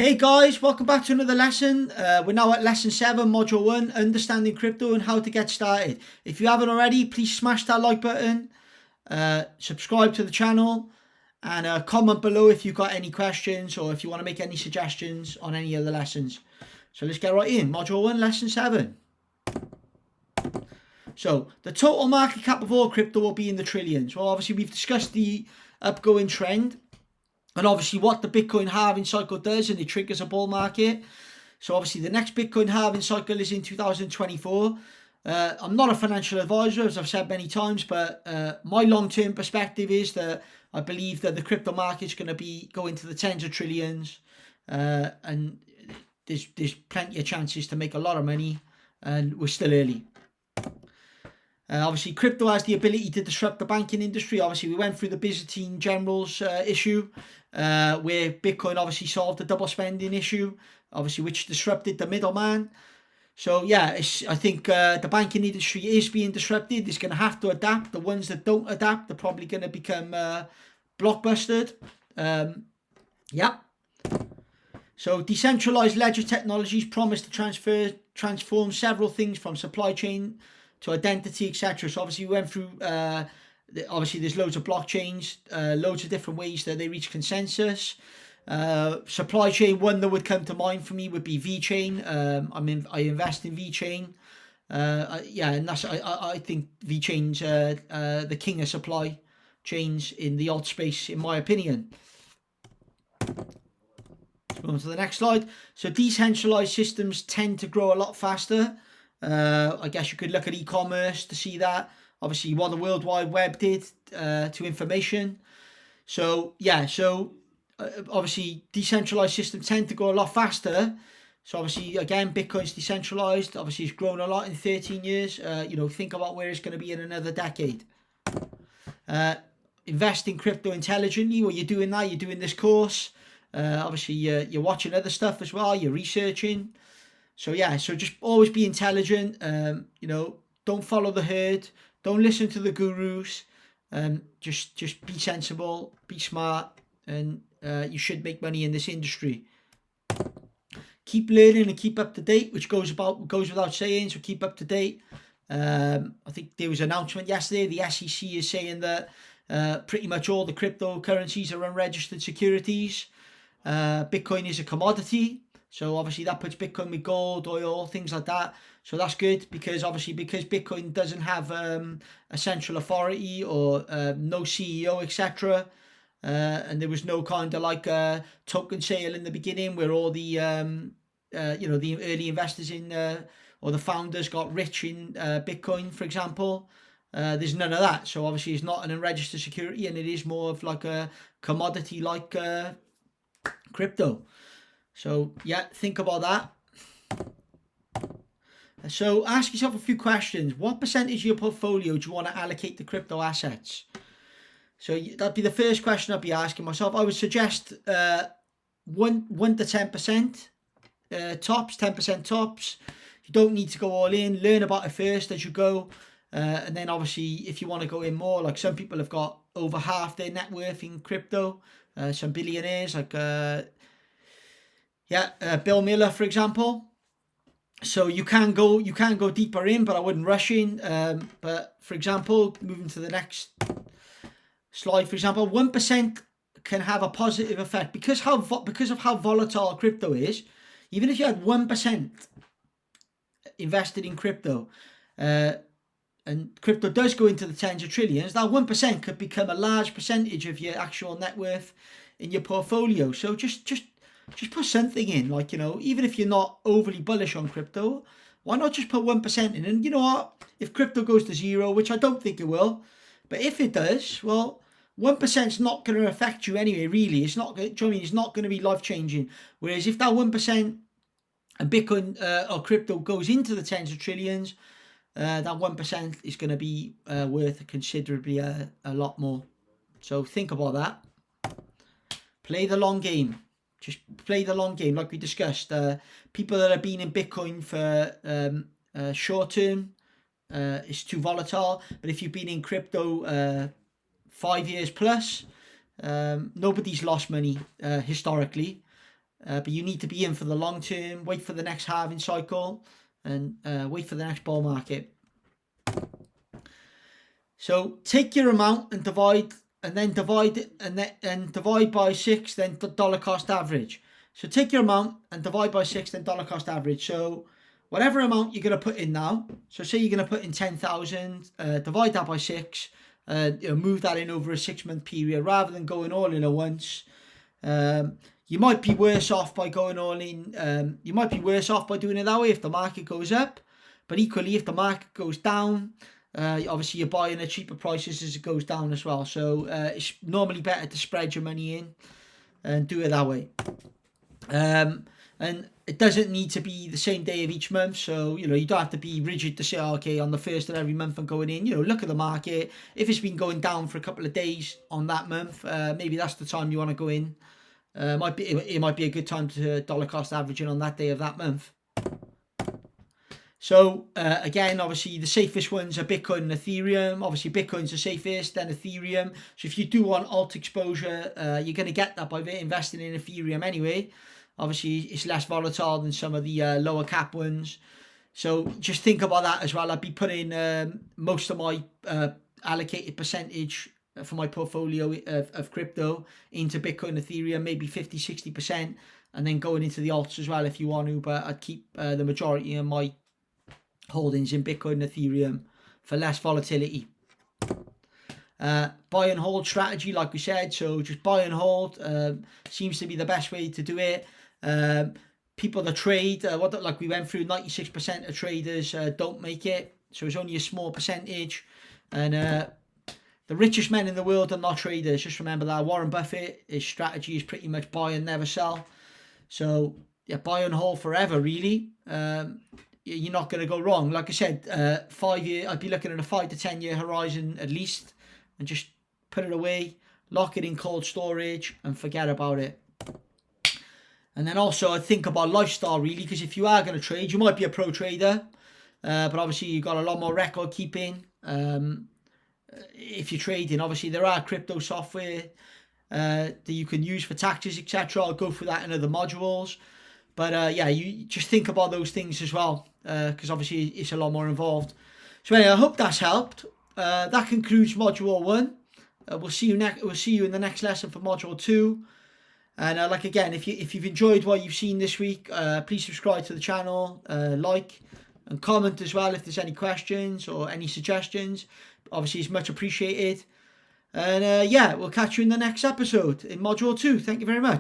Hey guys, welcome back to another lesson. We're now at lesson 7, module 1, understanding crypto and how to get started. If you haven't already, please smash that like button, subscribe to the channel, and comment below if you've got any questions or if you want to make any suggestions on any of the lessons. So let's get right in. Module 1, lesson 7. So the total market cap of all crypto will be in the trillions. Well, obviously we've discussed the upgoing trend. And obviously what the Bitcoin halving cycle does, and it triggers a bull market. So obviously the next Bitcoin halving cycle is in 2024. I'm not a financial advisor, as I've said many times, but my long-term perspective is that I believe that the crypto market is going to be going to the tens of trillions. And there's plenty of chances to make a lot of money, and we're still early. Obviously, crypto has the ability to disrupt the banking industry. Obviously, we went through the Byzantine generals issue, where Bitcoin obviously solved the double spending issue, obviously, which disrupted the middleman. So, yeah, I think the banking industry is being disrupted. It's going to have to adapt. The ones that don't adapt are probably going to become blockbustered. Yeah. So, decentralized ledger technologies promise to transform several things from supply chain to identity, etc. So obviously we went through, obviously there's loads of blockchains, loads of different ways that they reach consensus. Supply chain, one that would come to mind for me would be VeChain. I invest in VeChain. Yeah, and I think VeChain's the king of supply chains in the alt space, in my opinion. Let's move on to the next slide. So decentralized systems tend to grow a lot faster. I guess you could look at e-commerce to see that. Obviously, what the World Wide Web did to information. So, yeah, obviously, decentralized systems tend to go a lot faster. So, obviously, again, Bitcoin's decentralized. Obviously, it's grown a lot in 13 years. Think about where it's going to be in another decade. Invest in crypto intelligently. Well, you're doing that. You're doing this course. Obviously, you're watching other stuff as well. You're researching. So yeah, so just always be intelligent. Don't follow the herd. Don't listen to the gurus. Just be sensible, be smart, and you should make money in this industry. Keep learning and keep up to date, which goes without saying. So keep up to date. I think there was an announcement yesterday. The SEC is saying that pretty much all the cryptocurrencies are unregistered securities. Bitcoin is a commodity. So obviously that puts Bitcoin with gold, oil, things like that. So that's good because Bitcoin doesn't have a central authority or no CEO, etc. And there was no kind of like token sale in the beginning where all the the early investors or the founders got rich in Bitcoin, for example. There's none of that. So obviously it's not an unregistered security, and it is more of like a commodity like crypto. So yeah, think about that. So ask yourself a few questions. What percentage of your portfolio do you want to allocate to crypto assets? So that'd be the first question I'd be asking myself. I would suggest 1 to 10% tops, 10% tops. You don't need to go all in. Learn about it first as you go. And then obviously if you want to go in more, like some people have got over half their net worth in crypto. Some billionaires like Bill Miller, for example. So you can go deeper in, but I wouldn't rush in. But for example, moving to the next slide, for example, 1% can have a positive effect because of how volatile crypto is. Even if you had 1% invested in crypto, and crypto does go into the tens of trillions, that 1% could become a large percentage of your actual net worth in your portfolio. So just put something in, like, even if you're not overly bullish on crypto, why not just put 1% in? And you know what? If crypto goes to zero, which I don't think it will, but if it does, well, 1% is not going to affect you anyway, really. It's not, it's not going to be life-changing. Whereas if that 1% and Bitcoin or crypto goes into the tens of trillions, that 1% is going to be worth considerably a lot more. So think about that. Play the long game. Just play the long game, like we discussed. People that have been in Bitcoin for short term, it's too volatile. But if you've been in crypto 5 years plus, nobody's lost money historically. but you need to be in for the long term, wait for the next halving cycle, and wait for the next bull market. So take your amount and divide by 6, then dollar cost average. So take your amount and divide by 6, then dollar cost average. So whatever amount you're going to put in now, so say you're going to put in 10,000, divide that by 6, move that in over a 6-month period rather than going all in at once. You might be worse off by going all in. You might be worse off by doing it that way if the market goes up. But equally, if the market goes down, obviously you're buying at cheaper prices as it goes down as well. So it's normally better to spread your money in and do it that way. And it doesn't need to be the same day of each month. So, you don't have to be rigid to say, okay, on the first of every month I'm going in. Look at the market. If it's been going down for a couple of days on that month, maybe that's the time you want to go in. It might be a good time to dollar cost averaging on that day of that month. So again, obviously the safest ones are Bitcoin and Ethereum. Obviously Bitcoin's the safest, then Ethereum. So if you do want alt exposure, you're going to get that by investing in Ethereum anyway. Obviously it's less volatile than some of the lower cap ones. So just think about that as well. I'd be putting most of my allocated percentage for my portfolio of crypto into Bitcoin, Ethereum, maybe 50-60%, and then going into the alts as well if you want to. But I'd keep the majority of my holdings in Bitcoin and Ethereum for less volatility. Buy and hold strategy, like we said, so just buy and hold seems to be the best way to do it. People that trade, like we went through, 96% of traders don't make it, so it's only a small percentage. And the richest men in the world are not traders. Just remember that. Warren Buffett, his strategy is pretty much buy and never sell. So yeah, buy and hold forever, really. You're not going to go wrong. Like I said, 5 year, I'd be looking at a 5 to 10 year horizon at least, and just put it away, lock it in cold storage, and forget about it. And then also I think about lifestyle, really, because if you are going to trade, you might be a pro trader, but obviously you've got a lot more record keeping. If you're trading, obviously there are crypto software that you can use for taxes, etc. I'll go through that in other modules. But yeah, you just think about those things as well, because obviously it's a lot more involved. So anyway, I hope that's helped. That concludes module 1. We'll see you in the next lesson for module 2. And like again, if you've enjoyed what you've seen this week, please subscribe to the channel, like and comment as well if there's any questions or any suggestions. Obviously, it's much appreciated. And yeah, we'll catch you in the next episode in module 2. Thank you very much.